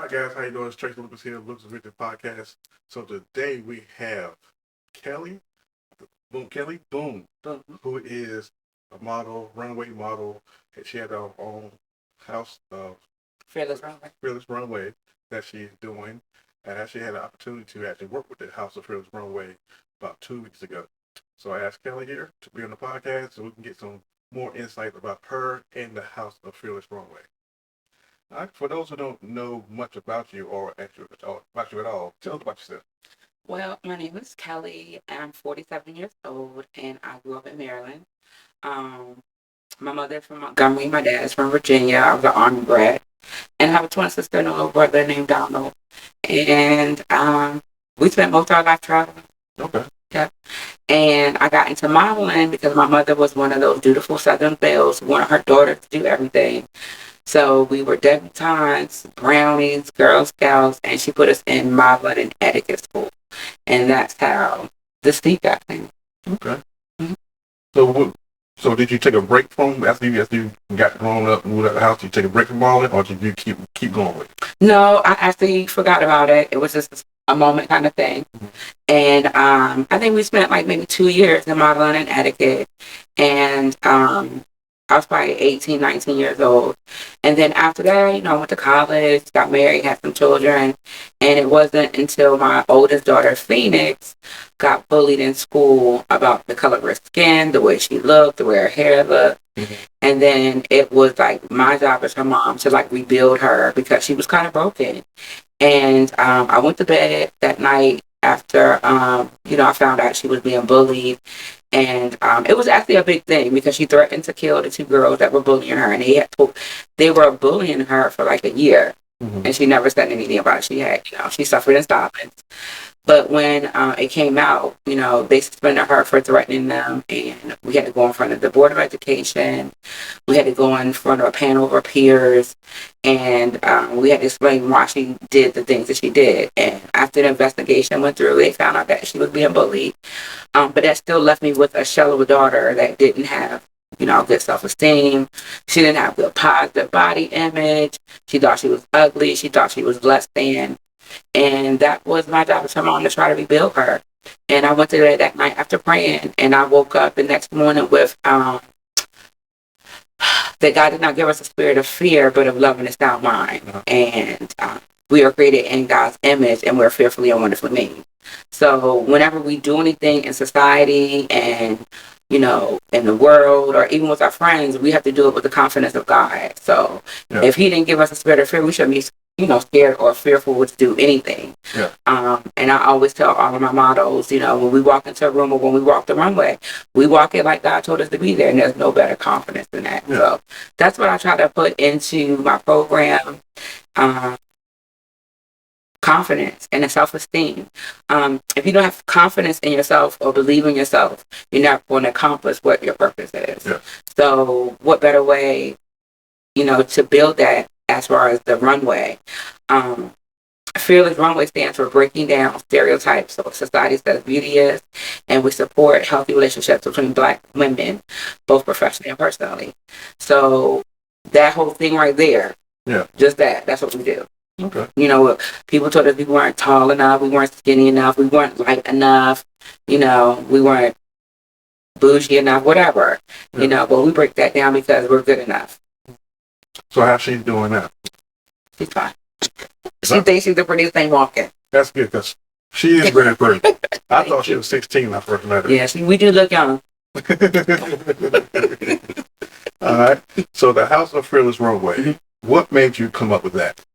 guys, how you doing? It's Tracy Lucas here, Lucas Victor Podcast. So today we have Kelli Kelli Boone, who is a model, runway model, and she had her own house, Fearless Runway. Fearless Runway, that she's doing, and actually had an opportunity to actually work with the House of Fearless Runway about 2 weeks ago. So I asked Kelli here to be on the podcast so we can get some more insight about her and the House of Fearless Runway. All right, for those who don't know much about you or about you at all, tell us about yourself. Well, my name is Kelly. I'm 47 years old, and I grew up in Maryland. Um, my mother's from Montgomery. My dad's from Virginia. I was an Army brat. And I have a twin sister and a little brother named Donald. And we spent most of our life traveling. Okay. Yeah. And I got into modeling because my mother was one of those dutiful Southern belles who wanted her daughter to do everything. So we were debutantes, brownies, Girl Scouts, and she put us in modeling and etiquette school. And that's how the seat got thing. Okay. Mm-hmm. So did you take a break from after you got grown up and moved out of the house? Did you take a break from modeling, or did you keep going with it? No, I actually forgot about it. It was just a moment kind of thing. Mm-hmm. And I think we spent like maybe 2 years in modeling and etiquette. And I was probably 18, 19 years old. And then after that, I went to college, got married, had some children. And it wasn't until my oldest daughter, Phoenix, got bullied in school about the color of her skin, the way she looked, the way her hair looked. Mm-hmm. And then it was like my job as her mom to like rebuild her because she was kind of broken. And I went to bed that night after, I found out she was being bullied. And it was actually a big thing because she threatened to kill the two girls that were bullying her. And they were bullying her for like a year. Mm-hmm. And she never said anything about it. She suffered in silence. But when it came out, they suspended her for threatening them. And we had to go in front of the Board of Education. We had to go in front of a panel of her peers. And we had to explain why she did the things that she did. And after the investigation went through, they found out that she was being bullied. But that still left me with a shell of a daughter that didn't have, good self-esteem. She didn't have good positive body image. She thought she was ugly. She thought she was less than. And that was my job as her mom to try to rebuild her. And I went to bed that night after praying, and I woke up the next morning with that God did not give us a spirit of fear, but of love and a sound mind. Uh-huh. And we are created in God's image, and we're fearfully and wonderfully made. So whenever we do anything in society and, in the world or even with our friends, we have to do it with the confidence of God. So if he didn't give us a spirit of fear, we shouldn't be, scared or fearful to do anything. Yeah. And I always tell all of my models, when we walk into a room or when we walk the runway, we walk it like God told us to be there, and there's no better confidence than that. Yeah. So that's what I try to put into my program. Confidence and a self-esteem. If you don't have confidence in yourself or believe in yourself, you're not going to accomplish what your purpose is. Yeah. So what better way, to build that as far as the runway? Fearless Runway stands for breaking down stereotypes of society says beauty is, and we support healthy relationships between Black women, both professionally and personally. So that whole thing right there, just that's what we do. Okay. People told us we weren't tall enough, we weren't skinny enough, we weren't light enough, we weren't bougie enough, whatever. But we break that down because we're good enough. So how's she doing now? She's fine. She thinks she's the prettiest thing walking. That's good because she is very pretty. I thought she was 16 when I first met her. Yeah, we do look young. All right. So the House of Fearless Runway, mm-hmm. What made you come up with that?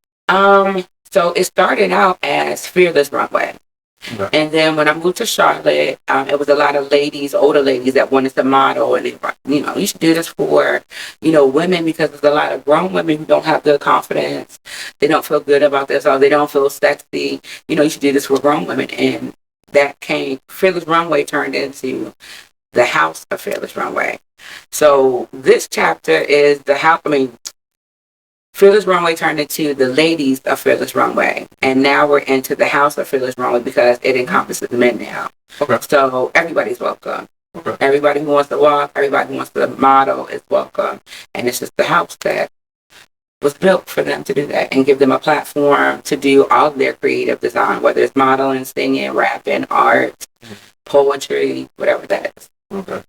So it started out as Fearless Runway. Okay. And then when I moved to Charlotte, it was a lot of older ladies that wanted to model, and they were, you should do this for, women, because there's a lot of grown women who don't have good confidence. They don't feel good about this, or they don't feel sexy. You should do this for grown women. And that Fearless Runway turned into the House of Fearless Runway. So this chapter is Fearless Runway turned into the ladies of Fearless Runway. And now we're into the House of Fearless Runway because it encompasses men now. Okay. So everybody's welcome. Okay. Everybody who wants to walk, everybody who wants to model is welcome. And it's just the house that was built for them to do that and give them a platform to do all of their creative design, whether it's modeling, singing, rapping, art, poetry, whatever that is. Okay.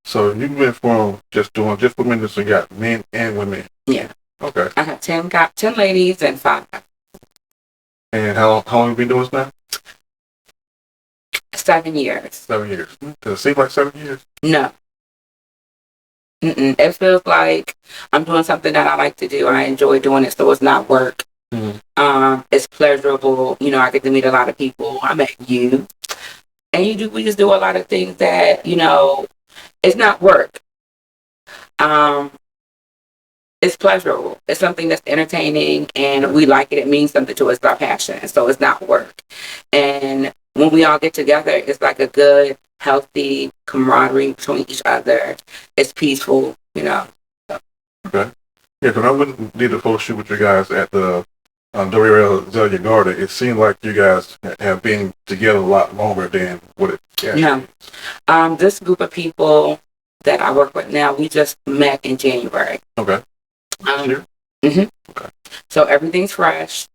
So you went from just doing just women, so you got men and women. Yeah. Okay. I have 10 ladies and 5. And how long have you been doing this now? 7 years. 7 years. Does it seem like 7 years? No. Mm-mm. It feels like I'm doing something that I like to do. I enjoy doing it, so it's not work. It's pleasurable. You know, I get to meet a lot of people. I met you, and we just do a lot of things that, you know, it's not work. It's pleasurable. It's something that's entertaining, and we like it. It means something to us. It's our passion, so it's not work. And when we all get together, it's like a good, healthy camaraderie between each other. It's peaceful, you know. So. Okay. Yeah, because I went and did a photo shoot with you guys at the WRL Zelia Garden. It seemed like you guys have been together a lot longer than what it actually is. This group of people that I work with now, we just met in January. Okay. Sure. Mm-hmm. Okay. So everything's fresh.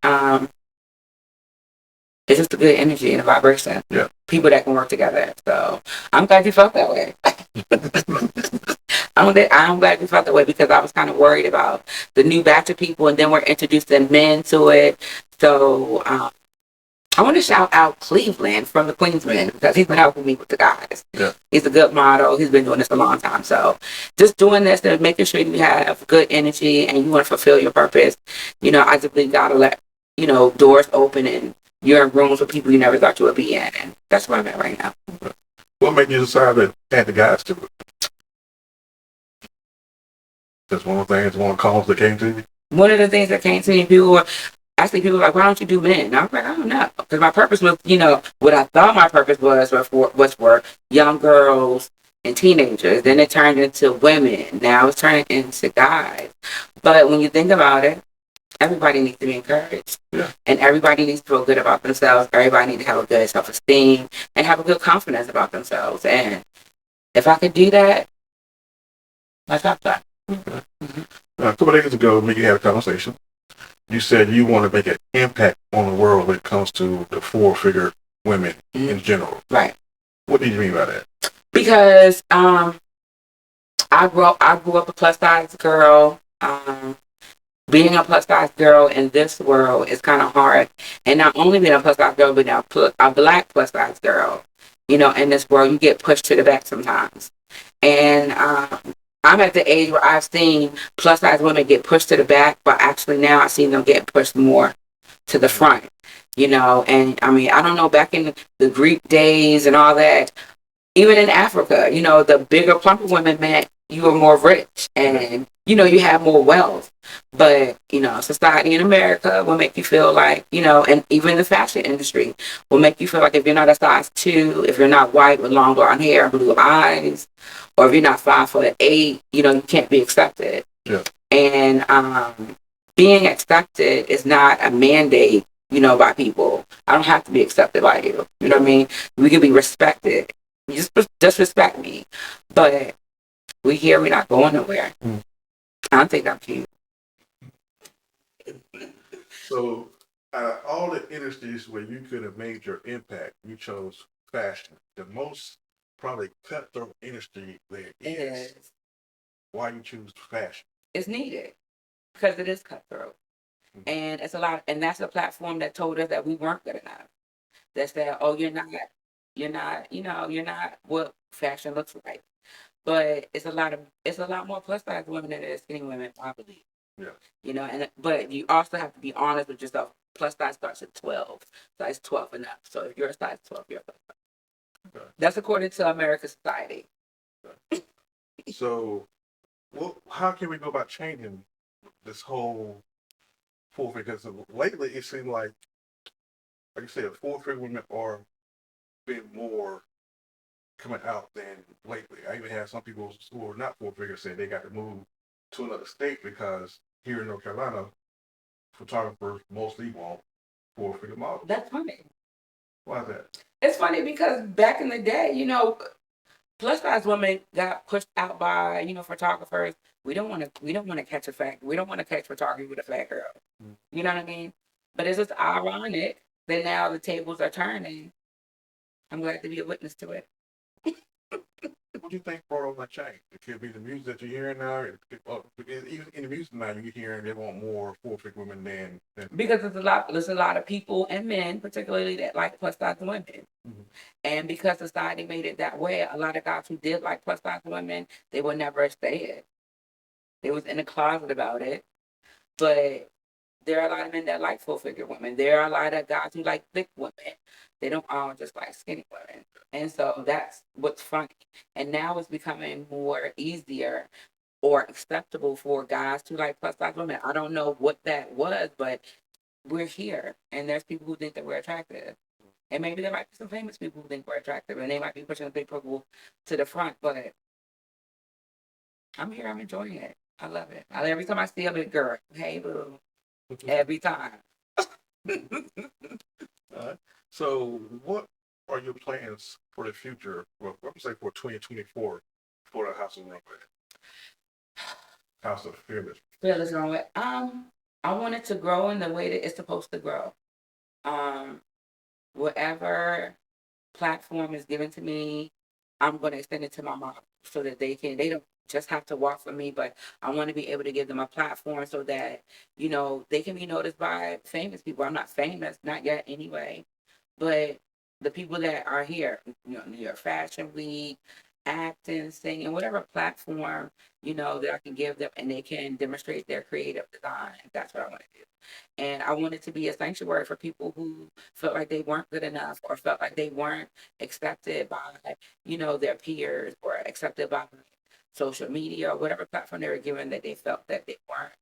It's just a good energy and a vibration. Yeah. People that can work together. So I'm glad you felt that way. I'm glad you felt that way because I was kind of worried about the new batch of people, and then we're introducing men to it. So I want to shout out Cleveland from the Queensman because he's been helping me with the guys. Yeah. He's a good model. He's been doing this a long time. So just doing this and making sure you have good energy and you want to fulfill your purpose. You know, I just got to let, you know, doors open and you're in rooms with people you never thought you would be in. And that's where I'm at right now. What made you decide to add the guys to it? That's one of the things, one of the calls that came to you? One of the things that came to me, people were like, why don't you do men? And I was like, I don't know. Because my purpose was, you know, what I thought my purpose was for young girls and teenagers. Then it turned into women. Now it's turning into guys. But when you think about it, everybody needs to be encouraged. Yeah. And everybody needs to feel good about themselves. Everybody needs to have a good self-esteem and have a good confidence about themselves. And if I could do that, let's have that. Okay. Mm-hmm. A couple of days ago, me and you had a conversation. You said you want to make an impact on the world when it comes to the 4-figure women in general. Right. What do you mean by that? Because I grew up a plus size girl. Being a plus size girl in this world is kind of hard. And not only being a plus size girl, but now a black plus size girl. You know, in this world, you get pushed to the back sometimes. And I'm at the age where I've seen plus size women get pushed to the back, but actually now I've seen them get pushed more to the front, you know. And I mean, I don't know, back in the Greek days and all that, even in Africa, you know, the bigger, plumper women meant you were more rich and, you know, you have more wealth. But, you know, society in America will make you feel like, you know, and even the fashion industry will make you feel like if you're not a size 2, if you're not white with long blonde hair and blue eyes, or if you're not 5'8", you know, you can't be accepted. Yeah. And being accepted is not a mandate, you know, by people. I don't have to be accepted by you. You know what I mean? We can be respected. Just respect me. But we're not going nowhere. I don't think I'm cute. So, all the industries where you could have made your impact, you chose fashion. The most probably cutthroat industry there is. Why you choose fashion? It's needed because it is cutthroat. And it's a lot, and that's a platform that told us that we weren't good enough. That said, oh, you're not, you know, you're not what fashion looks like. But it's a lot more plus size women than it is skinny women, I believe. Yeah. You know, but you also have to be honest with yourself. Plus size starts at 12, size 12 and up. So if you're a size 12, you're a plus size. Okay. That's according to American society. Okay. So, how can we go about changing this whole 4-figure? Because lately it seemed like you said, 4-figure women are being more coming out than lately. I even had some people who are not 4-figure say they got to move to another state because here in North Carolina, photographers mostly want 4-figure models. That's funny. Why is that? It's funny because back in the day, you know, plus size women got pushed out by, you know, photographers We don't want to catch a fat. We don't want to catch photography with a fat girl. You know what I mean? But it's just ironic that now the tables are turning. I'm glad to be a witness to it. What do you think brought on that change? It could be the music that you're hearing now. Even in the music now, you're hearing they want more full-figure women than Because there's a lot of people and men, particularly that like plus size women. Mhm. And because society made it that way, a lot of guys who did like plus size women, they would never say it. They was in the closet about it. But there are a lot of men that like full figure women. There are a lot of guys who like thick women. They don't all just like skinny women. And so that's what's funny. And now it's becoming more easier or acceptable for guys to like plus size women. I don't know what that was, but we're here. And there's people who think that we're attractive. And maybe there might be some famous people who think we're attractive and they might be pushing the big purple to the front, but I'm here, I'm enjoying it. I love it. Every time I see a big girl, hey boo. Every time. So, what are your plans for the future? Well, I'm say for 2024 for the House of Runway, House of Fearless. Fearless Runway. I want it to grow in the way that it's supposed to grow. Um, Whatever platform is given to me, I'm going to extend it to my mom so that they don't just have to walk for me, but I want to be able to give them a platform so that, they can be noticed by famous people. I'm not famous, not yet anyway, but the people that are here, New York Fashion Week, acting, singing, whatever platform, that I can give them and they can demonstrate their creative design. That's what I want to do. And I want it to be a sanctuary for people who felt like they weren't good enough or felt like they weren't accepted by, their peers or accepted by social media or whatever platform they were given that they felt that they weren't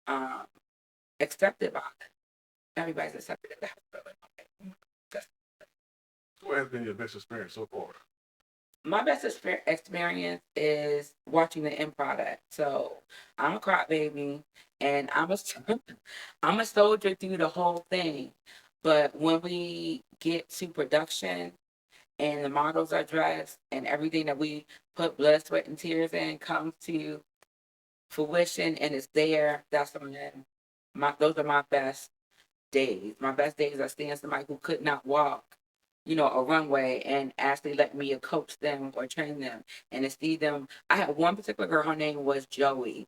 um, accepted by. Everybody's accepted at the hospital. What has been your best experience so far? My best experience is watching the end product. So I'm a crybaby, and I'm a soldier through the whole thing. But when we get to production and the models are dressed and everything that we put blood, sweat, and tears in comes to fruition and it's there, that's when those are my best days. My best days are seeing somebody who could not walk, a runway and actually let me coach them or train them and to see them. I had one particular girl, her name was Joey.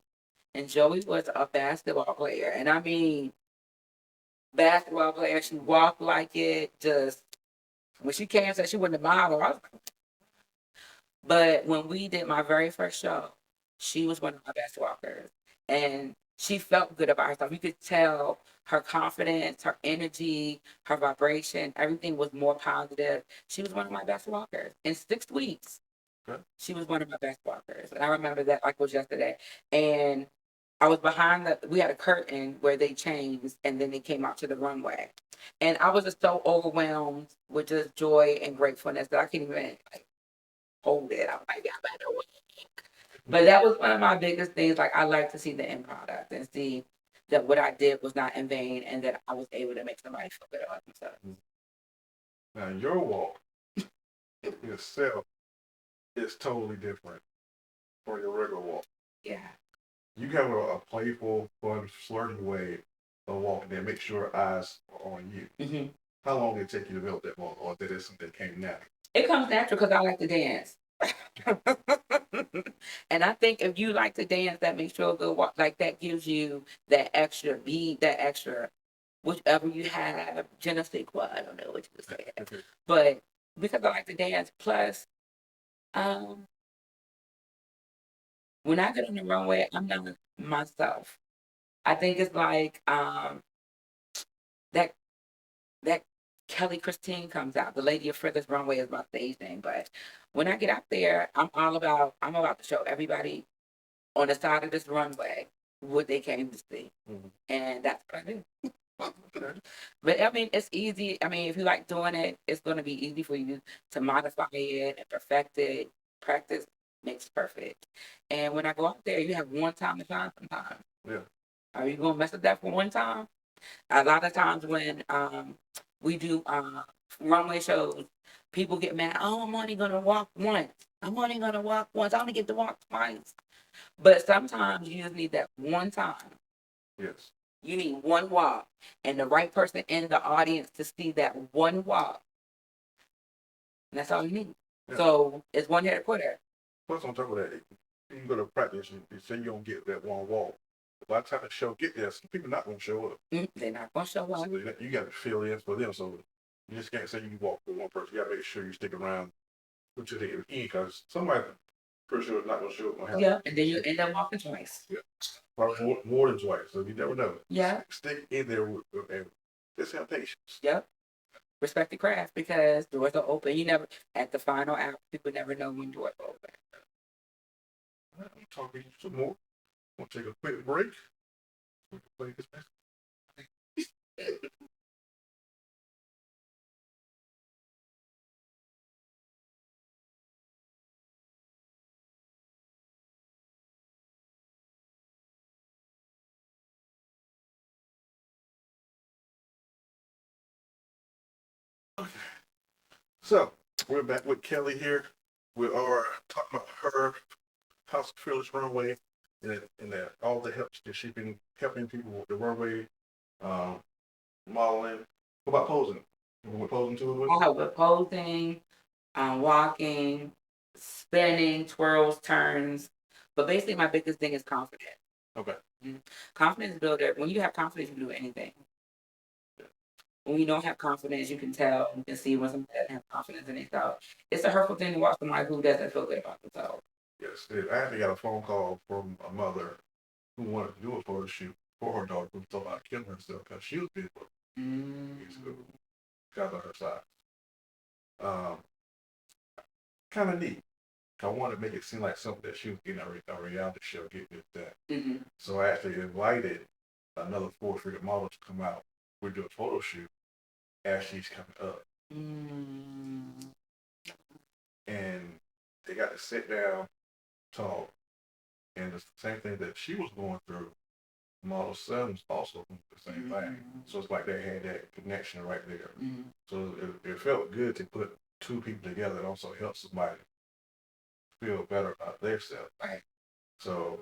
And Joey was a basketball player. And I mean, basketball player, she walked like it, just when she came and said she wasn't a model, but when we did my very first show, she was one of my best walkers. And she felt good about herself. You could tell her confidence, her energy, her vibration, everything was more positive. She was one of my best walkers. In 6 weeks, she was one of my best walkers. And I remember that like it was yesterday. And I was we had a curtain where they changed and then they came out to the runway. And I was just so overwhelmed with just joy and gratefulness that I can't even hold it. I'm like, I better win. But that was one of my biggest things. Like, I like to see the end product and see that what I did was not in vain and that I was able to make somebody feel good about themselves. Now, your walk yourself is totally different from your regular walk. Yeah. You have a playful, fun, flirty way of walking that makes sure eyes are on you. Mm-hmm. How long did it take you to build that walk, or did it something that came natural? It comes natural because I like to dance. And I think if you like to dance, that makes you a good walk. Like that gives you that extra beat, that extra, whichever you have, je ne sais quoi, I don't know what you say. But because I like to dance, plus, um, when I get on the runway, I'm not myself. I think it's like that that Kelly Christine comes out. The Lady of Furthest Runway is my stage name. But when I get out there, I'm about to show everybody on the side of this runway what they came to see. Mm-hmm. And that's what I do. Okay. But I mean, it's easy. I mean, if you like doing it, it's going to be easy for you to modify it and perfect it. Practice makes perfect. And when I go out there, you have one time to shine sometimes. Yeah. Are you going to mess with that for one time? A lot of times when we do runway shows, people get mad. Oh, I'm only gonna walk once. I'm only gonna walk once. I only get to walk twice. But sometimes you just need that one time. Yes. You need one walk, and the right person in the audience to see that one walk. And that's all you need. Yeah. So it's one hit quitter. Plus, on top of that, you go to practice, you say you don't get that one walk. By the time the show get there, some people not gonna show up. They're not gonna show up. So you got to fill in for them. So you just can't say you walk for one person. You got to make sure you stick around until they end because somebody pretty sure is not gonna show up. Yeah, and then you end up walking twice. Yeah, probably more than twice. So you never know. Yeah, stick in there and just have patience. Yep. Respect the craft because doors are open. You never at the final hour, people never know when doors are open. I'm talking some more. We'll take a quick break. We can play this back. Okay. So we're back with Kelli here. We are talking about her House of Fearless runway and all the help that she's been helping people with the runway, um, modeling. What about posing? What posing too? I help with posing, walking, spinning, twirls, turns. But basically, my biggest thing is confidence. Okay. Confidence builder. When you have confidence, you can do anything. Yeah. When you don't have confidence, you can tell, you can see when someone doesn't have confidence in themselves. It's a hurtful thing to watch somebody who doesn't feel good about themselves. Yes, I actually got a phone call from a mother who wanted to do a photo shoot for her daughter who thought about killing herself because she was beautiful. Got on her side. Kind of neat. I wanted to make it seem like something that she was getting a reality show, getting with that. So I actually invited another 4-figure model to come out. We do a photo shoot as she's coming up. And they got to sit down, talk, and the same thing that she was going through, model son was also going through the same thing. So it's like they had that connection right there. So it felt good to put two people together and also help somebody feel better about themselves. Right. So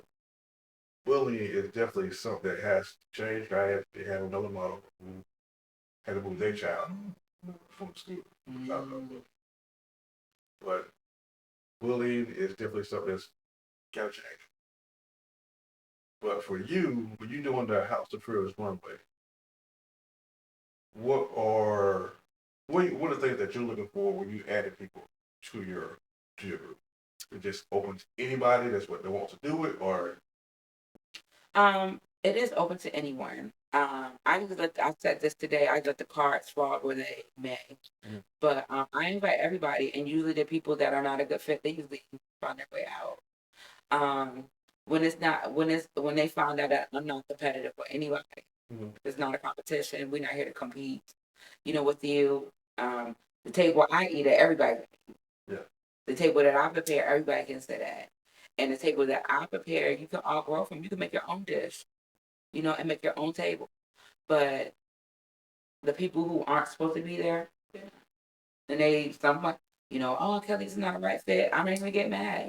bullying is definitely something that has changed. I had another model who had to move their child from school. But bullying is definitely something that's got to change. But for you, when you're doing the House of Fearless runway, what are the things that you're looking for when you added people to your group? It just open to anybody that's what they want to do it, or it is open to anyone. I said this today. I let the cards fall where they may, but I invite everybody, and usually the people that are not a good fit, they usually find their way out. When they find out that I'm not competitive for anybody, it's not a competition. We're not here to compete. With you, the table I eat at, everybody. Yeah. The table that I prepare, everybody can sit at. And the table that I prepare, you can all grow from. You can make your own dish, and make your own table. But the people who aren't supposed to be there, and oh, Kelli's not a right fit. I'm not even get mad,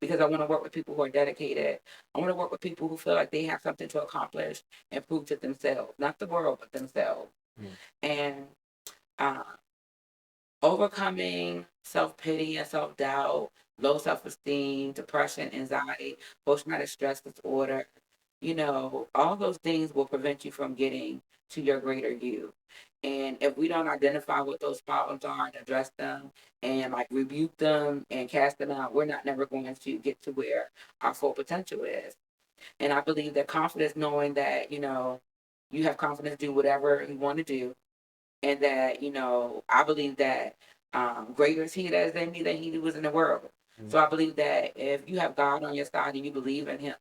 because I want to work with people who are dedicated. I want to work with people who feel like they have something to accomplish and prove to themselves, not the world, but themselves. And overcoming self-pity and self-doubt, low self-esteem, depression, anxiety, post-traumatic stress disorder, all those things will prevent you from getting to your greater you. And if we don't identify what those problems are and address them and rebuke them and cast them out, we're not never going to get to where our full potential is. And I believe that confidence, knowing that, you have confidence to do whatever you want to do, and that I believe that greater is he that is in me than he was in the world. So I believe that if you have God on your side and you believe in him,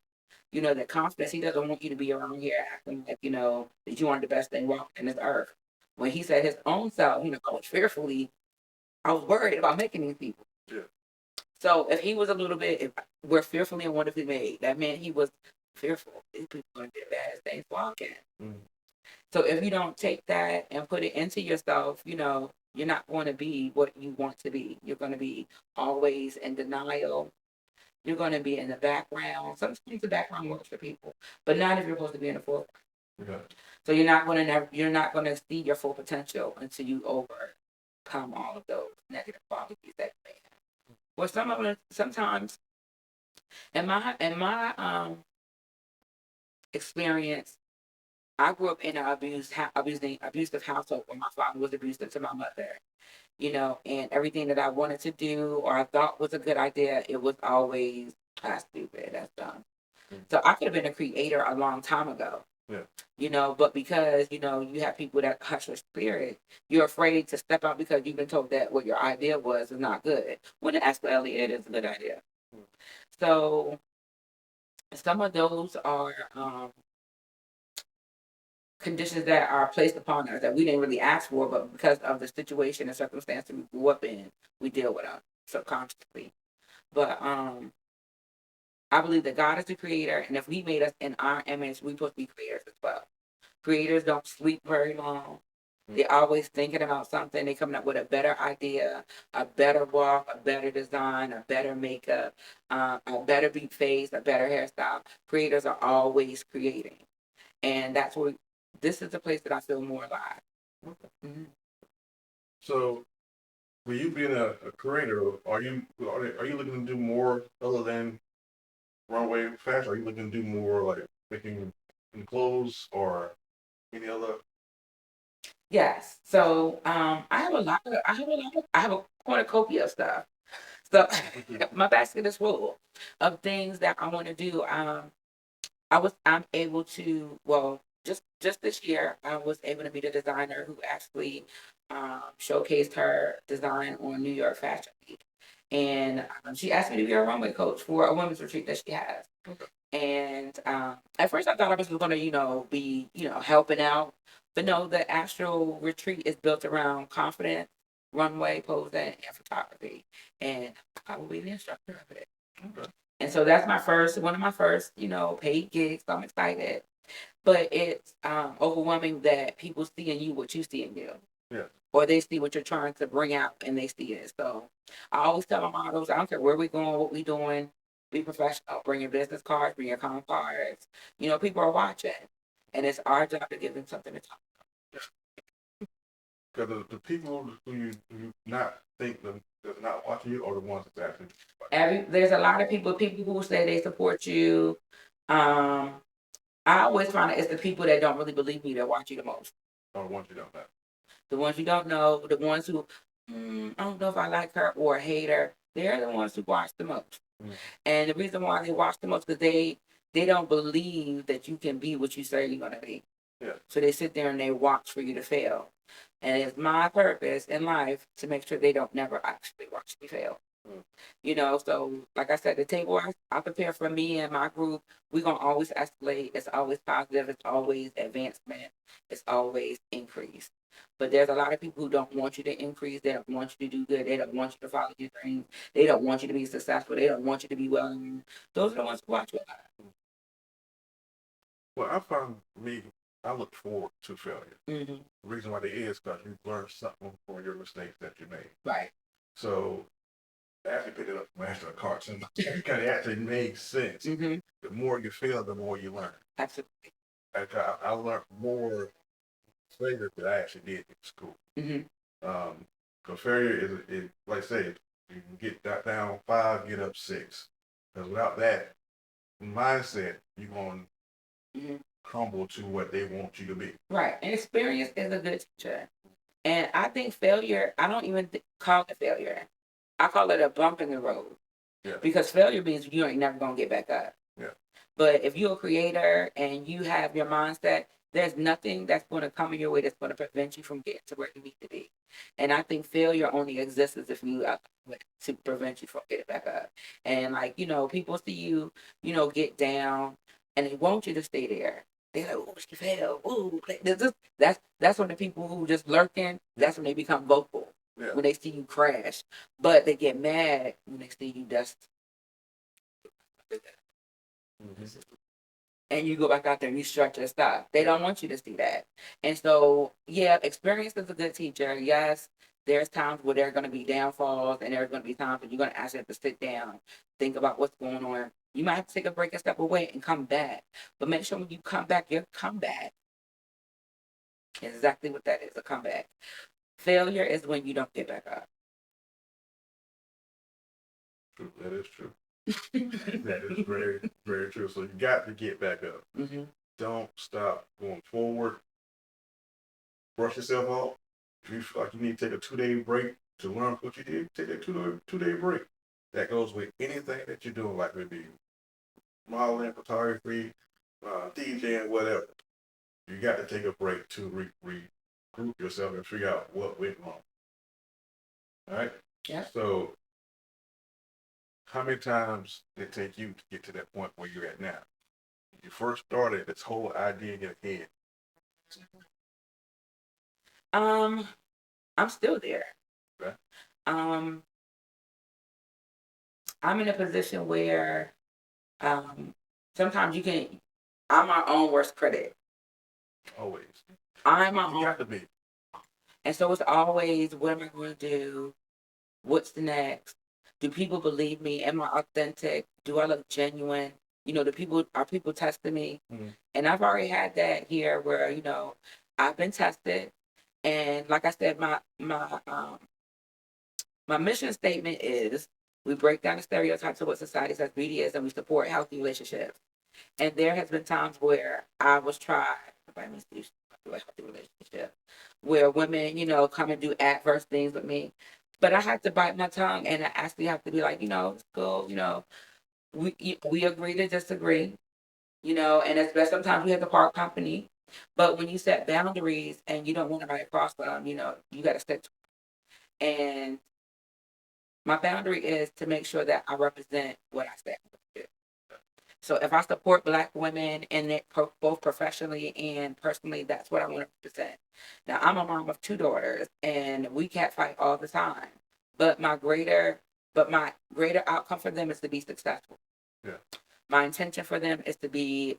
that confidence, he doesn't want you to be around here acting like that you are the best thing walking this earth. When he said his own self, I was worried about making these people. Yeah. So if he was a little bit, if we're fearfully and wonderfully made, that meant he was fearful. These people are going to do bad things walking. So if you don't take that and put it into yourself, you You're not going to be what you want to be. You're going to be always in denial. You're going to be in the background. Sometimes the background works for people, but not if you're supposed to be in the forefront. Yeah. So you're not going to see your full potential until you overcome all of those negative qualities that you have. Well, some of them sometimes in my experience, I grew up in an abusive household where my father was abusive to my mother, and everything that I wanted to do or I thought was a good idea, it was always that's stupid, that's dumb. So I could have been a creator a long time ago. Yeah. But because, you have people that hush your spirit, you're afraid to step out because you've been told that what your idea was is not good. When actually it is a good idea. So some of those are conditions that are placed upon us that we didn't really ask for, but because of the situation and circumstance we grew up in, we deal with them subconsciously. But I believe that God is the creator, and if He made us in our image, we're supposed to be creators as well. Creators don't sleep very long. They're always thinking about something. They're coming up with a better idea, a better walk, a better design, a better makeup, a better beat face, a better hairstyle. Creators are always creating. And that's where this is the place that I feel more alive. Okay. Mm-hmm. So, with you being a creator, are you looking to do more other than runway fashion? Are you looking to do more like making clothes or any other? Yes. So I have a cornucopia of stuff. So my basket is full of things that I want to do. I'm able to, well, just this year I was able to be the designer who actually showcased her design on New York Fashion Week, and she asked me to be her runway coach for a women's retreat that she has. Okay. And at first I thought I was going to, be, helping out, but no, the actual retreat is built around confidence, runway posing, and photography, and I will be the instructor of it. Okay. And so that's one of my first, paid gigs. So I'm excited. But it's overwhelming that people see in you what you see in you. Yeah. Or they see what you're trying to bring out and they see it. So I always tell my models, I don't care where we're going, what we're doing, be professional. Bring your business cards, bring your com cards. People are watching. And it's our job to give them something to talk Because the people who not think that's not watching you are the ones that's actually There's a lot of people who say they support you. Um, I always find it's the people that don't really believe me that watch you the most. are the ones you don't know. The ones you don't know, the ones who, I don't know if I like her or hate her. They're the ones who watch the most. Mm. And the reason why they watch the most because they don't believe that you can be what you say you're gonna be. Yeah. So they sit there and they watch for you to fail. And it's my purpose in life to make sure they don't never actually watch me fail. So like I said, the table I prepare for me and my group, we're gonna always escalate. It's always positive, it's always advancement, it's always increase. But there's a lot of people who don't want you to increase, they don't want you to do good, they don't want you to follow your dreams, they don't want you to be successful, they don't want you to be well known. Those are the ones who watch you a lot. Well, I found me, I look forward to failure. Mm-hmm. The reason why they is because you learn something from your mistakes that you made. Right. So I actually picked it up from Master of Cards, and it actually made sense. Mm-hmm. The more you fail, the more you learn. Absolutely. I learned more failure than I actually did in school. Mm-hmm. Because failure is like I said, you can get down 5, get up 6. Because without that mindset, you're going to crumble to what they want you to be. Right. And experience is a good teacher. And I think failure, I don't even call it failure. I call it a bump in the road. Yeah. Because failure means you ain't never going to get back up. Yeah. But if you're a creator and you have your mindset, there's nothing that's going to come in your way that's going to prevent you from getting to where you need to be. And I think failure only exists if you to prevent you from getting back up. And people see you, get down and they want you to stay there. They're like, oh, she fell. Ooh, that's when the people who just lurking, that's when they become vocal. Yeah. When they see you crash. But they get mad when they see you dust. Mm-hmm. And you go back out there and you stretch your stuff. They don't want you to see that. And so, yeah, experience is a good teacher. Yes, there's times where there are going to be downfalls, and there's going to be times when you're going to actually have to sit down, think about what's going on. You might have to take a break and step away and come back. But make sure when you come back, your comeback is exactly what that is, a comeback. Failure is when you don't get back up. True. That is true. That is very, very true. So you got to get back up. Mm-hmm. Don't stop going forward. Brush yourself off. If you feel like you need to take a 2 day break to learn what you did, take that two day break. That goes with anything that you're doing, like maybe modeling, photography, DJing, whatever. You got to take a break to regroup yourself and figure out what went wrong. All right. Yeah. So, how many times did it take you to get to that point where you're at now? You first started this whole idea in your head. I'm still there. Okay. Um, I'm in a position where sometimes you can. I'm my own worst critic. Always. I'm my You own. got to be. And so it's always, what am I going to do? What's the next? Do people believe me? Am I authentic? Do I look genuine? Do people are people testing me? Mm-hmm. And I've already had that here where, I've been tested. And like I said, my mission statement is we break down the stereotypes of what society says beauty is, and we support healthy relationships. And there has been times where I was tried by a healthy relationship, where women, come and do adverse things with me. But I had to bite my tongue, and I actually have to be like, it's cool, we agree to disagree, and it's best sometimes we have to part company. But when you set boundaries and you don't want anybody to cross them, you got to stick to them. And my boundary is to make sure that I represent what I say I'm going to do. So if I support Black women in it, both professionally and personally, that's what I want to represent. Now I'm a mom of 2 daughters, and we cat fight all the time. But my greater outcome for them is to be successful. Yeah. My intention for them is to be,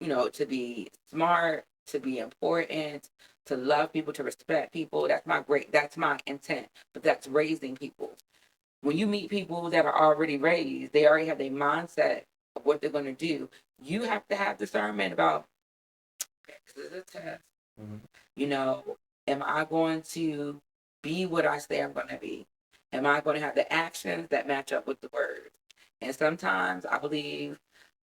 to be smart, to be important, to love people, to respect people. That's my intent. But that's raising people. When you meet people that are already raised, they already have their mindset of what they're going to do. You have to have discernment about, okay, this is a test. Mm-hmm. Am I going to be what I say I'm going to be? Am I going to have the actions that match up with the words? And sometimes I believe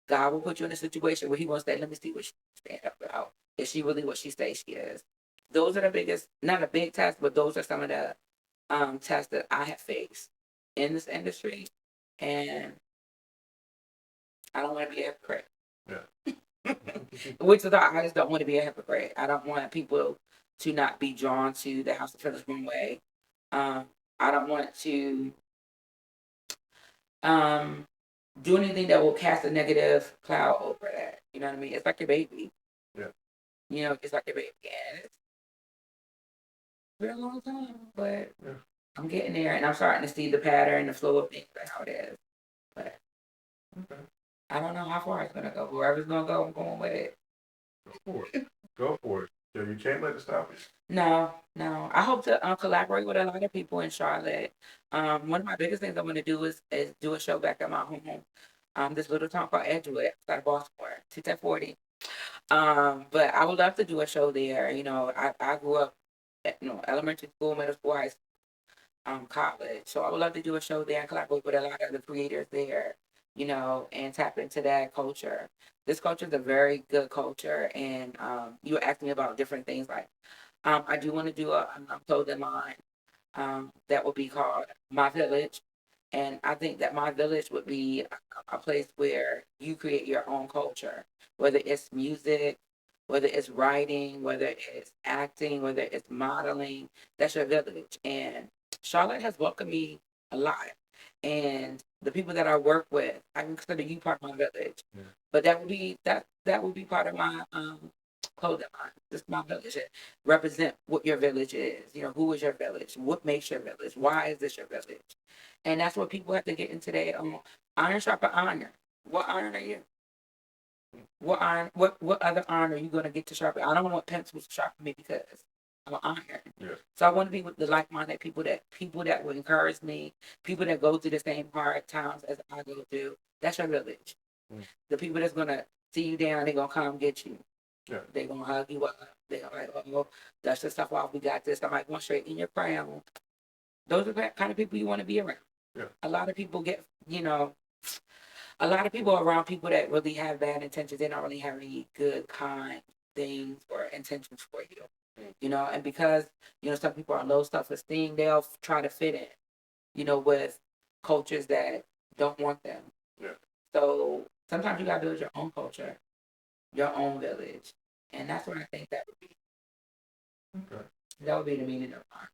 God will put you in a situation where He wants to say, let me see what she stand up about. Is she really what she says she is? Those are the biggest, not a big test, but those are some of the tests that I have faced in this industry, and I don't want to be a hypocrite. Yeah. Which is I just don't want to be a hypocrite. I don't want people to not be drawn to the House of Phillips one way. I don't want to do anything that will cast a negative cloud over that. You know what I mean? It's like your baby. Yeah. It's like your baby. And it's been a long time, but yeah. I'm getting there, and I'm starting to see the pattern, the flow of things, like how it is. But okay. I don't know how far it's gonna go. Wherever it's gonna go, I'm going with it. Go for it. Go for it. So you can't let it stop you. No. I hope to collaborate with a lot of people in Charlotte. One of my biggest things I'm gonna do is do a show back at my home. This little town called Edgewood, outside of Baltimore, 240. But I would love to do a show there. I grew up at, elementary school, middle school, high school, college. So I would love to do a show there and collaborate with a lot of the creators there, and tap into that culture. This culture is a very good culture, and you were asking me about different things like I do want to do a clothing line that would be called My Village. And I think that My Village would be a place where you create your own culture, whether it's music, whether it's writing, whether it's acting, whether it's modeling. That's your village. And Charlotte has welcomed me a lot. And the people that I work with, I consider you part of my village. Yeah. But that would be part of my clothing line. This is my village. It represent what your village is. Who is your village? What makes your village? Why is this your village? And that's what people have to get into today. Iron sharpen iron. What iron are you? What iron? What other iron are you going to get to sharpen? I don't want pencils to sharpen me because I'm iron. Yeah. So I want to be with the like-minded people that will encourage me, people that go through the same hard times as I go through. That's your village. Mm. The people that's gonna see you down, they're gonna come get you. Yeah. They're gonna hug you up. They're like, oh, dust the stuff off. We got this. I'm like, going straight in your crown. Those are the kind of people you want to be around. Yeah. A lot of people get, a lot of people are around people that really have bad intentions. They don't really have any good, kind things or intentions for you. And because, some people are low self-esteem, they'll try to fit in, with cultures that don't want them. Yeah. So sometimes you got to build your own culture, your own village. And that's what I think that would be. Okay. That would be the meaning of our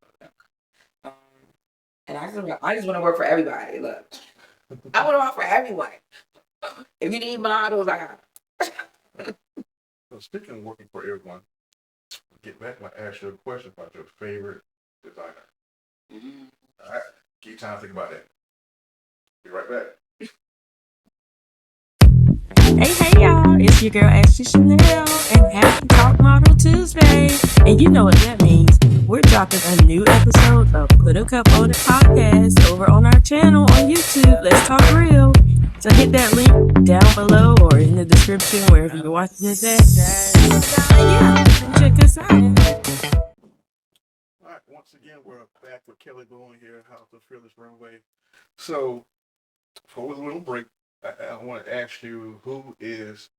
and I just want to work for everybody. Look, I want to work for everyone. If you need models, I got. So speaking of working for everyone, get back and ask you a question about your favorite designer. Mm-hmm. All right, keep time to think about that. Be right back. Hey y'all, it's your girl Ashley Chanel and happy Talk Model Tuesday. And you know what that means. We're dropping a new episode of Put a Cup on It podcast over on our channel on YouTube. Let's talk real. So hit that link down below or in the description wherever you're watching this at. Yeah, check us out. All right, once again, we're back with Kelli Boone here, House of Fearless Runway. So, for a little break, I want to ask you who is,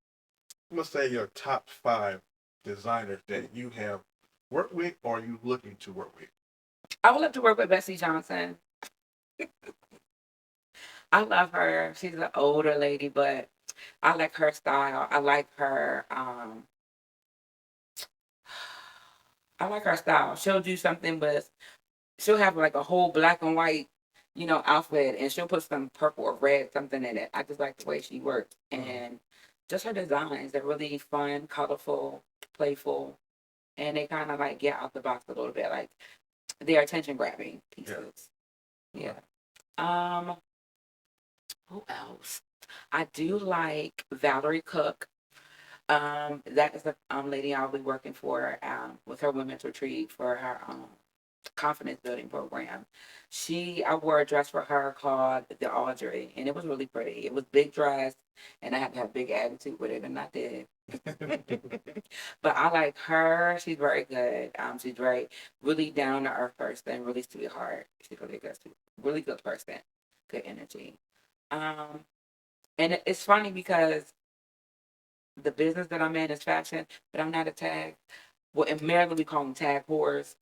let's say, your top 5 designers that you have worked with or you looking to work with? I would love to work with Bessie Johnson. I love her. She's an older lady, but I like her style. I like her. I like her style. She'll do something, but she'll have like a whole black and white, outfit, and she'll put some purple or red something in it. I just like the way she works, and just her designs. They're really fun, colorful, playful, and they kind of like get out the box a little bit. Like they're attention grabbing pieces. Yeah. Who else? I do like Valerie Cook. That is the lady I'll be working for with her women's retreat for her confidence building program. I wore a dress for her called the Audrey, and it was really pretty. It was big dress, and I had to have big attitude with it, and I did. But I like her. She's very good. She's very really down to earth person, really sweetheart. She's really good person, good energy. And it's funny because the business that I'm in is fashion, but I'm not a tag. Well, in Maryland, we call them tag whores.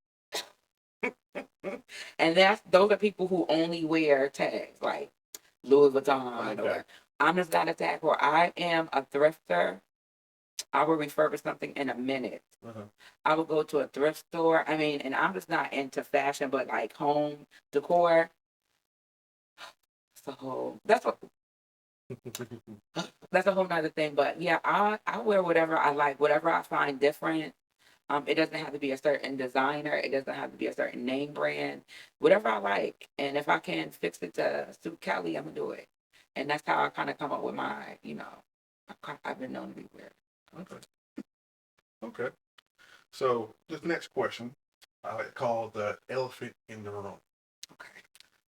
And those are people who only wear tags, like Louis Vuitton. Okay. Or I'm just not a tag whore. I am a thrifter. I will refurbish something in a minute. Uh-huh. I will go to a thrift store. I mean, and I'm just not into fashion, but like home decor. So that's a whole nother thing. But yeah, I wear whatever I like, whatever I find different. It doesn't have to be a certain designer. It doesn't have to be a certain name brand. Whatever I like, and if I can fix it to suit Kelli, I'm gonna do it. And that's how I kind of come up with my, I've been known to be weird. Okay. Okay. So this next question, I like to call the elephant in the room. Okay.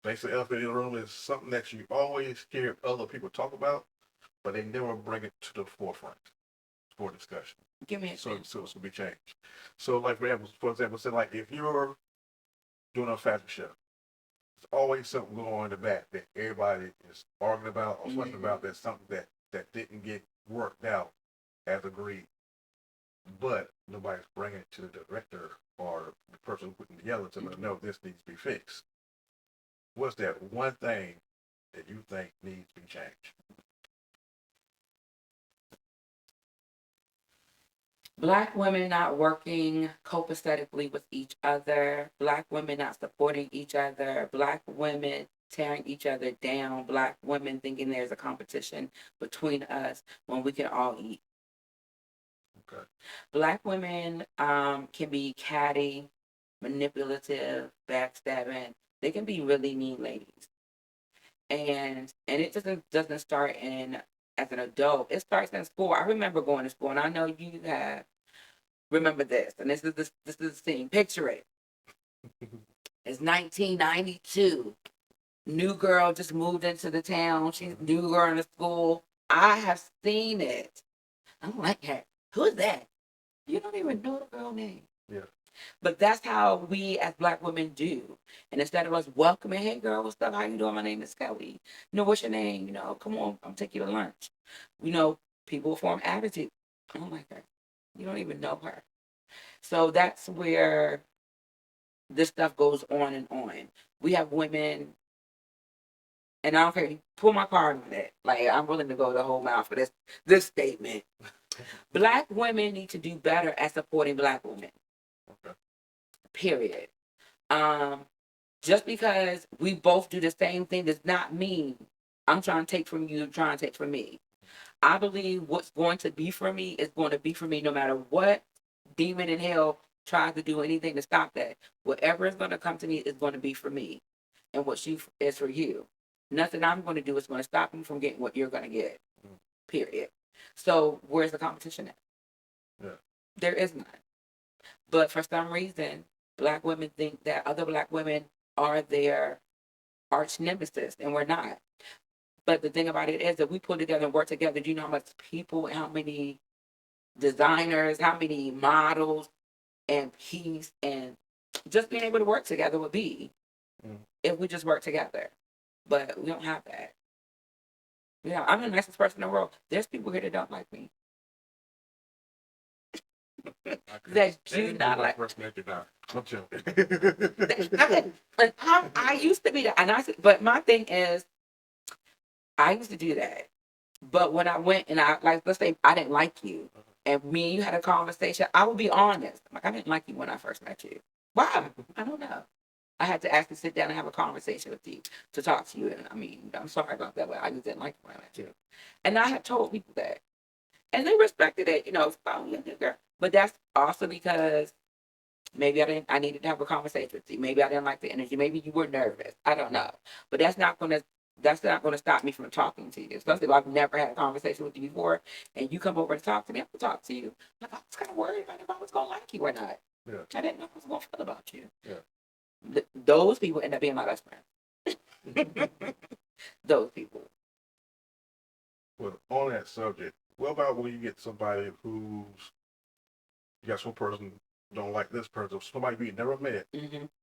Basically, elephant in the room is something that you always hear other people talk about, but they never bring it to the forefront for discussion. Give me a so it's to be changed. So, like for example, say like if you're doing a fashion show, there's always something going on in the back that everybody is arguing about or fussing about. That's something that didn't get worked out as agreed, but nobody's bringing it to the director or the person putting together to let them know this needs to be fixed. What's that one thing that you think needs to be changed? Black women not working copacetically with each other. Black women not supporting each other. Black women tearing each other down. Black women thinking there's a competition between us when we can all eat. Okay. Black women can be catty, manipulative, backstabbing. They can be really mean ladies. And it doesn't start as an adult. It starts in school. I remember going to school, and I know you have remember this, and this is the scene. Picture it. It's 1992. New girl just moved into the town. She's new girl in the school. I have seen it. I'm like, hey, who's that? You don't even know the girl name. Yeah. But that's how we as Black women do. And instead of us welcoming, hey girl, what's up? How you doing? My name is Kelly. You know, what's your name? You know, come on, I'm taking you to lunch. You know, people form attitude. I don't like her. You don't even know her. So that's where this stuff goes on and on. We have women, and I don't care, pull my card on it. Like, I'm willing to go the whole mile for this statement. Black women need to do better at supporting Black women. Okay. Period. Just because we both do the same thing does not mean I'm trying to take from you, trying to take from me. I believe what's going to be for me is going to be for me no matter what demon in hell tries to do anything to stop that. Whatever is going to come to me is going to be for me. And what she is for you. Nothing I'm going to do is going to stop you from getting what you're going to get. Period. So where's the competition at? Yeah. There is none. But for some reason, Black women think that other Black women are their arch nemesis, and we're not. But the thing about it is that we pull together and work together. Do you know how much people, how many designers, how many models and peace and just being able to work together would be if we just work together. But we don't have that. Yeah, I'm the nicest person in the world. There's people here that don't like me. That do not like. I'm joking. I used to be that, and but my thing is, I used to do that. But when I went and let's say I didn't like you, and me and you had a conversation, I would be honest. Like, I didn't like you when I first met you. Why? I don't know. I had to actually sit down and have a conversation with you to talk to you. And I mean, I'm sorry about that, but I just didn't like you when I met you. And I had told people that. And they respected it, you know, oh, you're a new girl. But that's also because maybe I needed to have a conversation with you. Maybe I didn't like the energy. Maybe you were nervous. I don't know. But that's not gonna stop me from talking to you. Especially if I've never had a conversation with you before and you come over to talk to me, I'm gonna talk to you. Like, I was kind of worried about if I was gonna like you or not. Yeah. I didn't know what I was gonna feel about you. Yeah. Those people end up being my best friends. Those people. Well, on that subject, what about when you get somebody you got some person don't like this person, somebody you never met,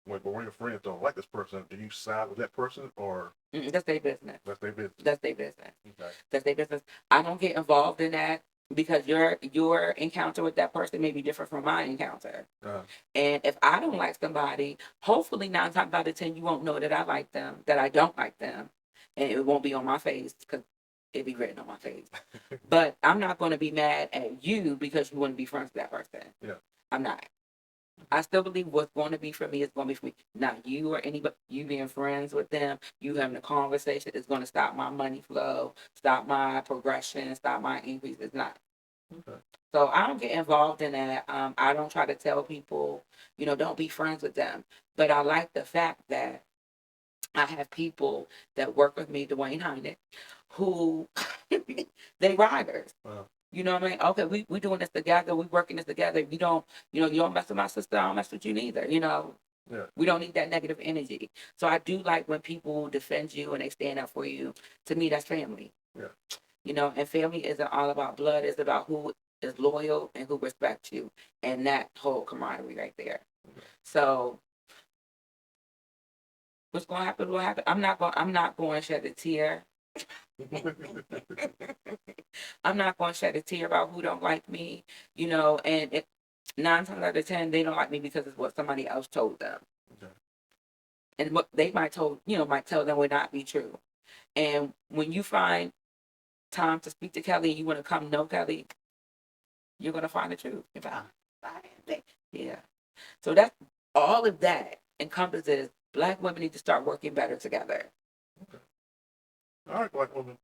but one of your friends don't like this person, do you side with that person or? That's their business. That's their business. That's their business. Okay. That's their business. I don't get involved in that because your encounter with that person may be different from my encounter. And if I don't like somebody, hopefully 9 times out of 10 you won't know that I like them, that I don't like them, and it won't be on my face because it'd be written on my face. But I'm not going to be mad at you because you want to be friends with that person. Yeah. I'm not. I still believe what's going to be for me is going to be for me. Not you or anybody. You being friends with them, you having a conversation is going to stop my money flow, stop my progression, stop my increase. It's not. Okay. So I don't get involved in that. I don't try to tell people, you know, don't be friends with them. But I like the fact that I have people that work with me, Dwayne Hynek, who they riders. Wow. You know what I mean? Okay, we doing this together. We working this together. You don't mess with my sister. I don't mess with you neither. You know, yeah. We don't need that negative energy. So I do like when people defend you and they stand up for you. To me, that's family. Yeah. You know, and family isn't all about blood. It's about who is loyal and who respects you, and that whole camaraderie right there. Okay. So what's going to happen will happen. I'm not going to shed a tear. I'm not going to shed a tear about who don't like me, you know, and 9 times out of 10, they don't like me because it's what somebody else told them. Okay. And what they might tell them would not be true. And when you find time to speak to Kelly and you want to come know Kelly, you're going to find the truth. Yeah. So that's all of that encompasses Black women need to start working better together. Okay. All right, Black women.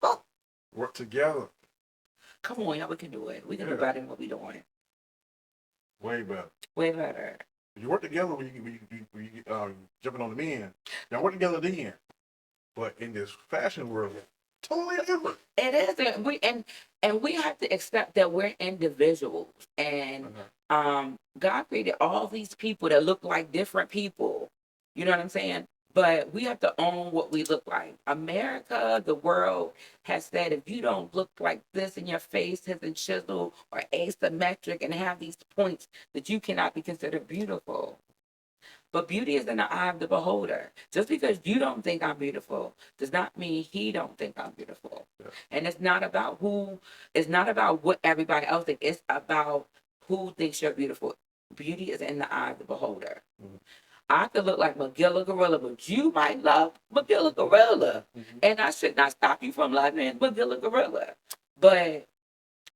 Oh. Work together. Come on, y'all, we can do it. We can do better than what we're doing. Way better. Way better. You work together when you jumping on the men. Y'all work together then. But in this fashion world, totally different. It is, and we have to accept that we're individuals, and God created all these people that look like different people. You know what I'm saying? But we have to own what we look like. America, the world has said if you don't look like this in your face, his and chisel, or asymmetric, and have these points, that you cannot be considered beautiful. But beauty is in the eye of the beholder. Just because you don't think I'm beautiful does not mean he don't think I'm beautiful. Yeah. And it's not about it's not about what everybody else thinks. It's about who thinks you're beautiful. Beauty is in the eye of the beholder. Mm-hmm. I could look like Magilla Gorilla, but you might love Magilla Gorilla. Mm-hmm. And I should not stop you from loving Magilla Gorilla. But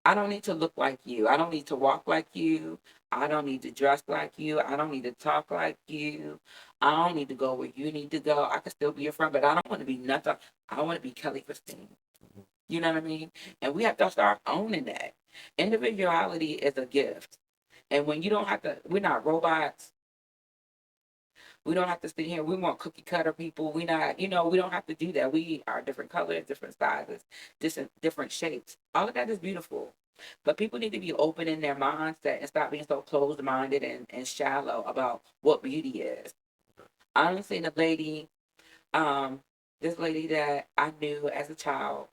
I don't need to look like you. I don't need to walk like you. I don't need to dress like you. I don't need to talk like you. I don't need to go where you need to go. I can still be your friend, but I don't want to be nothing. I want to be Kelly Christine. You know what I mean? And we have to start owning that. Individuality is a gift. And when you don't have to, we're not robots. We don't have to sit here. We want cookie cutter people. We not, we don't have to do that. We are different colors, different sizes, different shapes. All of that is beautiful. But people need to be open in their mindset and stop being so closed minded and shallow about what beauty is. I seen a lady, this lady that I knew as a child,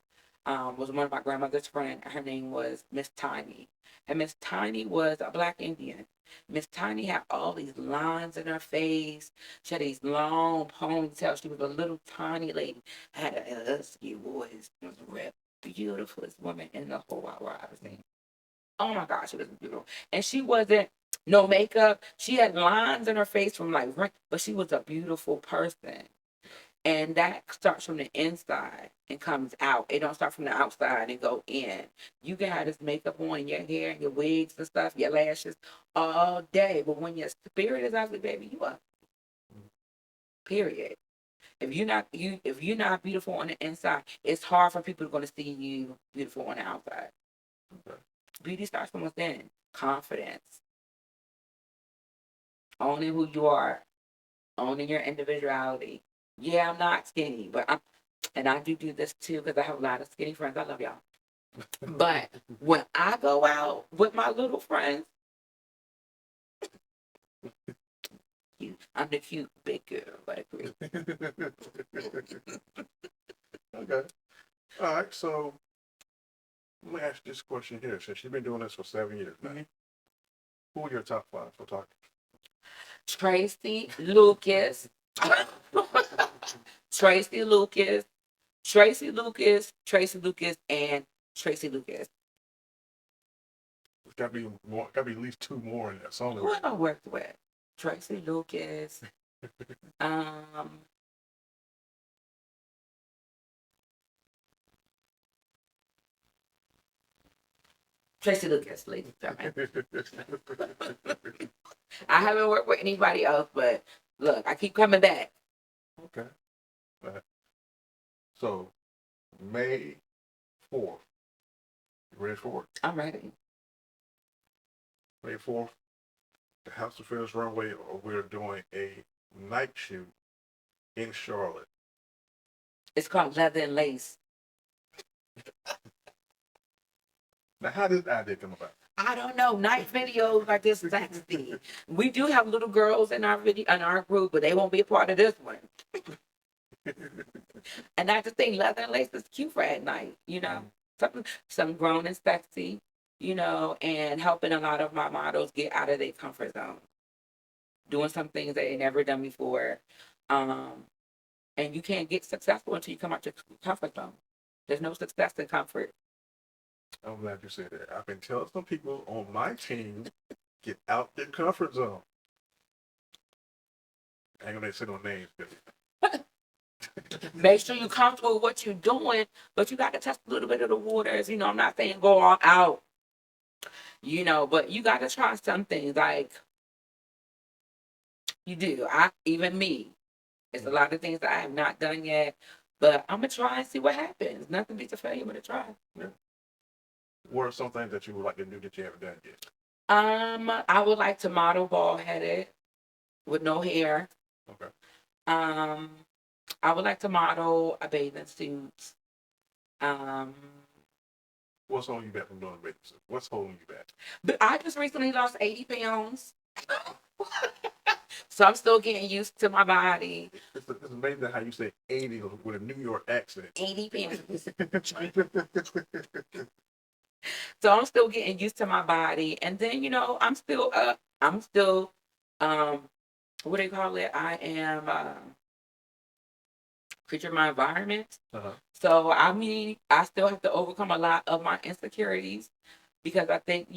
was one of my grandmother's friends. Her name was Miss Tiny. And Miss Tiny was a black Indian. Miss Tiny had all these lines in her face. She had these long ponytails. She was a little tiny lady. Had a husky voice. She was the beautifulest woman in the whole wide world I've ever seen. Oh my gosh, she was beautiful. And she wasn't no makeup. She had lines in her face from but she was a beautiful person. And that starts from the inside and comes out. It don't start from the outside and go in. You can have this makeup on, your hair, your wigs and stuff, your lashes all day. But when your spirit is ugly, baby, you up. Period. If you're not beautiful on the inside, it's hard for people to see you beautiful on the outside. Okay. Beauty starts from within. Confidence. Owning who you are. Owning your individuality. Yeah, I'm not skinny, but I do this too because I have a lot of skinny friends. I love y'all. But when I go out with my little friends, I'm the cute big girl, but I agree. Okay. All right. So let me ask this question here. Since you've been doing this for 7 years now, who are your top 5 photographers? Tracy Lucas. Tracy Lucas, and Tracy Lucas. There's gotta be more. Gotta be at least 2 more in that song. Who have I worked with? Tracy Lucas. Tracy Lucas, ladies and gentlemen. I haven't worked with anybody else, but look, I keep coming back. Okay. So, May 4th. You ready for it? I'm ready. May 4th, the House of Affairs runway, we're doing a night shoot in Charlotte. It's called Leather and Lace. Now, how did that idea come about? I don't know. Night videos are just sexy. We do have little girls in our group, but they won't be a part of this one. And I just think leather and lace is cute for at night, some grown and sexy, and helping a lot of my models get out of their comfort zone, doing some things that they never done before. And you can't get successful until you come out your comfort zone. There's no success in comfort. I'm glad you said that. I've been telling some people on my team, get out their comfort zone. I ain't gonna say no names, but make sure you're comfortable with what you're doing, but you got to test a little bit of the waters. I'm not saying go all out, but you got to try some things. Like you do. Even me, it's a lot of things that I have not done yet, but I'm gonna try and see what happens. Nothing beats a failure but a try. Yeah. What are some things that you would like to do that you haven't done yet? I would like to model bald headed with no hair. Okay. I would like to model a bathing suit. Um, What's holding you back from doing baby? What's holding you back? but I just recently lost 80 pounds. So I'm still getting used to my body. It's amazing how you say 80 with a New York accent. 80 pounds. So I'm still getting used to my body. And then, I'm still, what do you call it? I am creature of my environment. Uh-huh. So, I mean, I still have to overcome a lot of my insecurities because I think,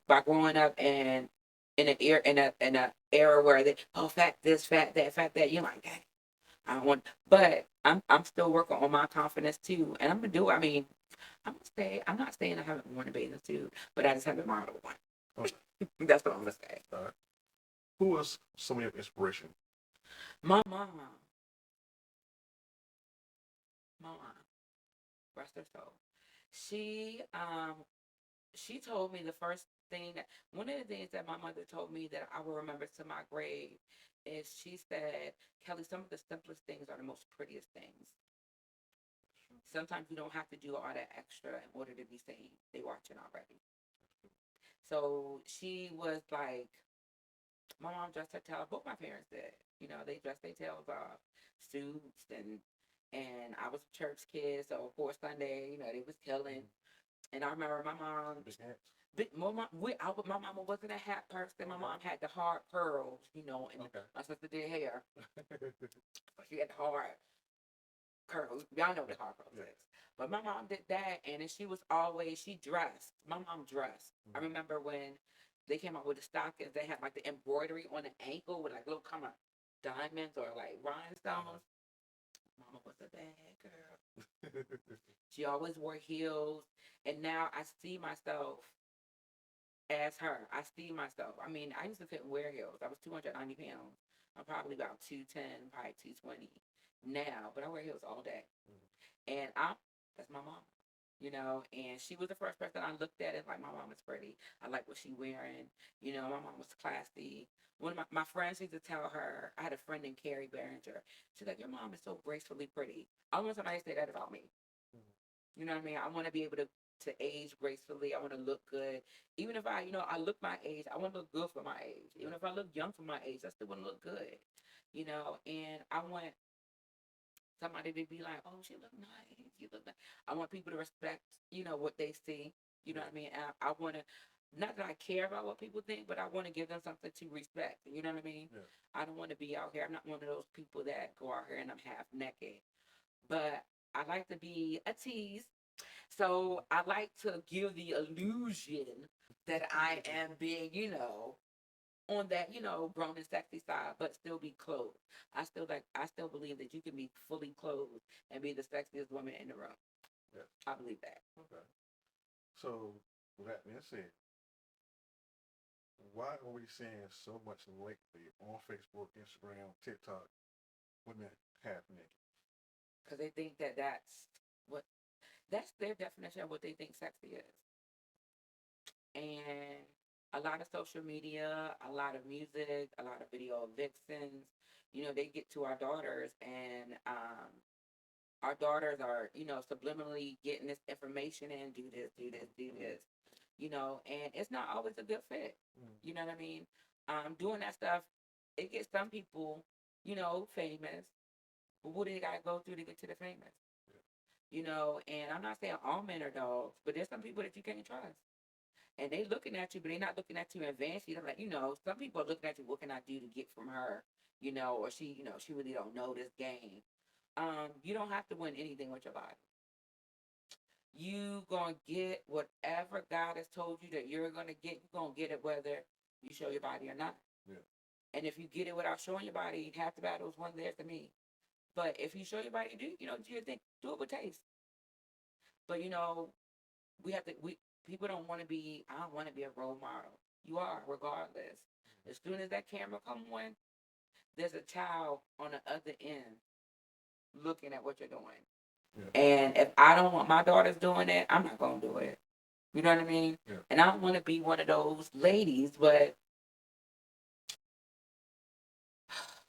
by growing up in an era where they, oh, fat this, fat that, you're like, dang, I don't want, but I'm still working on my confidence too. And I'm going to do, I mean, I'm not saying I haven't worn a bathing suit, but I just haven't modeled one. Okay. That's what I'm going to say. All right. Who was some of your inspiration? My mom. My mom. Rest her soul. She told me the first thing that one of the things that my mother told me that I will remember to my grave is she said, Kelly, some of the simplest things are the most prettiest things. Sometimes you don't have to do all that extra in order to be seen. They watching already. So she was like, my mom dressed her tail. Both my parents did. They dressed their tails off, suits, and I was a church kid, so of course Sunday, they was killing. And I remember my mom. My mama wasn't a hat person. My mom had the hard curls, and my sister did hair. She had the hard curls. Y'all know the hard curls is. But my mom did that, and then she dressed. My mom dressed. I remember when they came out with the stockings, they had like the embroidery on the ankle with like little kind of diamonds or like rhinestones. Mama was a bad girl. She always wore heels, and now I see myself as her. I see myself. I mean, I used to couldn't wear heels. I was 290 pounds. I'm probably about 210, probably 220 now, but I wear heels all day. And that's my mom, and she was the first person I looked at and like, my mom is pretty. I like what she wearing. My mom was classy. One of my friends used to tell her, I had a friend named Carrie Behringer. She's like, your mom is so gracefully pretty. I want somebody to say that about me. You know what I mean? I want to be able to age gracefully. I want to look good. Even if I look my age, I want to look good for my age. Even if I look young for my age, I still want to look good. And I want somebody to be like, oh, she look nice. You look nice. I want people to respect, what they see. You know what I mean? And I want to, not that I care about what people think, but I want to give them something to respect. You know what I mean? Yeah. I don't want to be out here. I'm not one of those people that go out here and I'm half naked. But I like to be a tease. So I like to give the illusion that I am being, on that, grown and sexy side, but still be clothed. I still believe that you can be fully clothed and be the sexiest woman in the room. Yeah. I believe that. Okay. So, with that being said, why are we seeing so much lately on Facebook, Instagram, TikTok, women half naked? Because they think that that's their definition of what they think sexy is. And a lot of social media, a lot of music, a lot of video vixens, they get to our daughters, and our daughters are, subliminally getting this information in, do this, do this, do this, and it's not always a good fit. You know what I mean? Doing that stuff, it gets some people, famous. But what do they gotta go through to get to the famous? And I'm not saying all men are dogs, but there's some people that you can't trust. And they looking at you, but they're not looking at you in advance. They're like, some people are looking at you, what can I do to get from her? Or she really don't know this game. You don't have to win anything with your body. You gonna get whatever God has told you that you're gonna get. You're gonna get it whether you show your body or not. Yeah. And if you get it without showing your body, half the battle is one there to me. But if you show your body, do you think do it with taste? But we have to. We people don't want to be. I don't want to be a role model. You are, regardless. As soon as that camera come on, there's a child on the other end looking at what you're doing. Yeah. And if I don't want my daughters doing it, I'm not gonna do it. You know what I mean? Yeah. And I don't want to be one of those ladies, but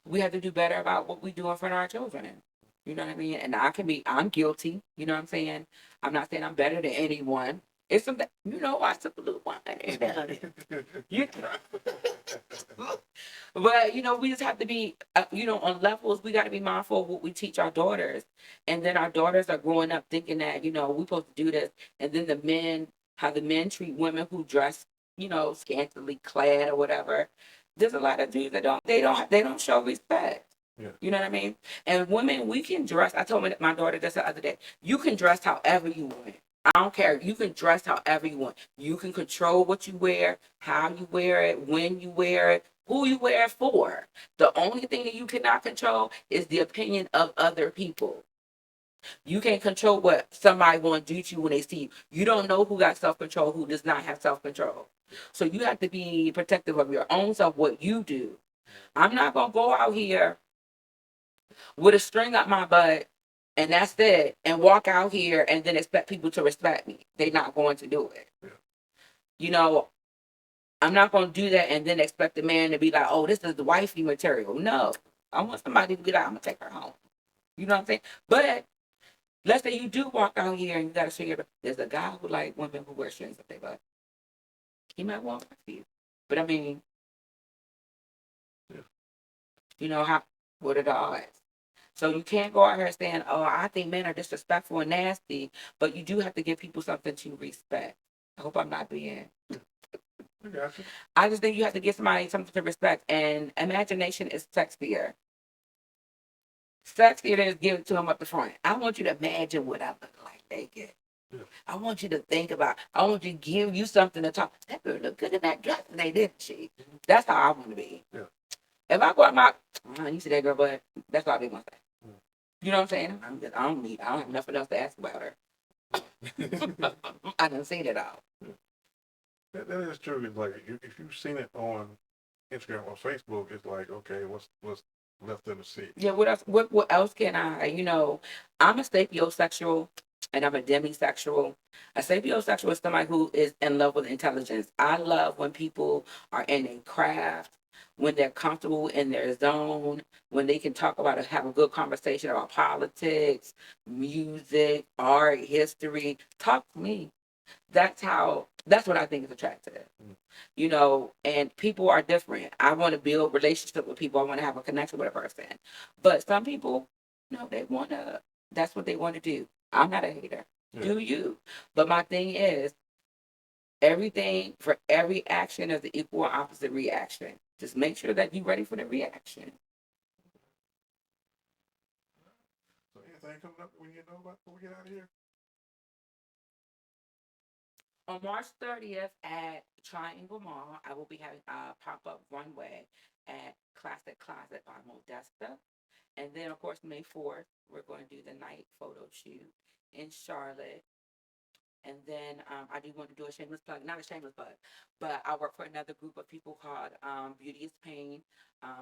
we have to do better about what we do in front of our children. You know what I mean? And I'm guilty. You know what I'm saying? I'm not saying I'm better than anyone. It's something, I took a little wine in there. You, but, we just have to be, on levels, we got to be mindful of what we teach our daughters. And then our daughters are growing up thinking that, we're supposed to do this. And then how the men treat women who dress, scantily clad or whatever. There's a lot of dudes that they don't show respect. Yeah. You know what I mean? And women, we can dress. I told my daughter this the other day. You can dress however you want. I don't care. You can dress however you want. You can control what you wear, how you wear it, when you wear it, who you wear it for. The only thing that you cannot control is the opinion of other people. You can't control what somebody want to do to you when they see you. You don't know who got self-control, who does not have self-control. So you have to be protective of your own self, what you do. I'm not going to go out here with a string up my butt and that's it, and walk out here and then expect people to respect me. They're not going to do it. Yeah. I'm not going to do that and then expect the man to be like, oh, this is the wifey material. No, I want somebody to be like, I'm going to take her home. You know what I'm saying? But let's say you do walk out here and you got to figure, there's a guy who like women who wear strings up their butt. He might want to you. But I mean, yeah. What are the odds? So you can't go out here saying, oh, I think men are disrespectful and nasty, but you do have to give people something to respect. I hope I'm not being. I got you. I just think you have to give somebody something to respect, and imagination is sexier. Sexier than just give it to them up the front. I want you to imagine what I look like naked. Yeah. I want you to think about. I want you to give you something to talk. That girl look good in that dress today, didn't she? That's how I want to be. Yeah. If I go out my, you see that girl, but that's what I be gonna say. You know what I'm saying? I don't have nothing else to ask about her. I done seen it all. That is true. It's like if you've seen it on Instagram or Facebook, it's like, okay, what's left in the sea? Yeah, what else can I, I'm a sapiosexual and I'm a demisexual. A sapiosexual is somebody who is in love with intelligence. I love when people are in a craft, when they're comfortable in their zone, when they can talk about it, have a good conversation about politics, music, art, history. Talk to me. That's what I think is attractive. And people are different. I want to build relationship with people. I want to have a connection with a person. But some people, that's what they want to do. I'm not a hater. Yeah. Do you? But my thing is, everything for every action is the equal and opposite reaction. Just make sure that you're ready for the reaction. So anything coming up when you know about before we get out of here? On March 30th at Triangle Mall, I will be having a pop-up runway at Classic Closet by Modesta. And then, of course, May 4th, we're going to do the night photo shoot in Charlotte. And then I do want to do a shameless plug, not a shameless plug, but I work for another group of people called Beauty is Pain,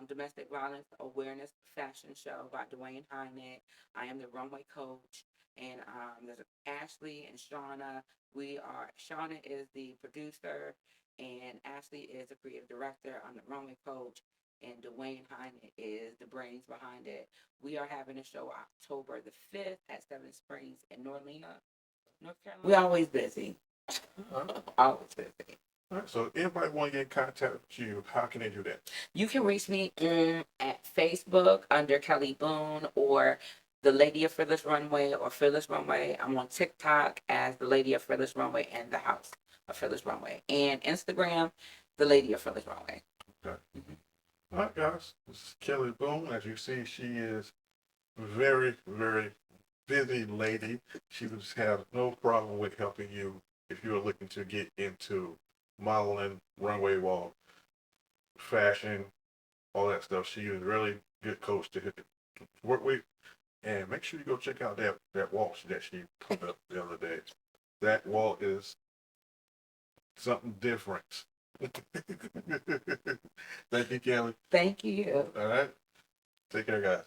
Domestic Violence Awareness Fashion Show by Dwayne Hynek. I am the runway coach. And there's Ashley and Shauna. Shauna is the producer, and Ashley is the creative director. I'm the runway coach, and Dwayne Hynek is the brains behind it. We are having a show October the 5th at Seven Springs in Norlena, North Carolina. We're always busy. Always busy. All right, so if anybody want to get in contact with you, how can they do that? You can reach me at Facebook under Kelli Boone or The Lady of Fearless Runway or Fearless Runway. I'm on TikTok as The Lady of Fearless Runway and The House of Fearless Runway. And Instagram, The Lady of Fearless Runway. Okay. All right, guys. This is Kelli Boone. As you see, she is very, very busy lady. She would have no problem with helping you if you're looking to get into modeling, runway walk, fashion, all that stuff. She is a really good coach to work with. And make sure you go check out that walk that she put up the other day. That walk is something different. Thank you, Kelli. Thank you. All right. Take care, guys.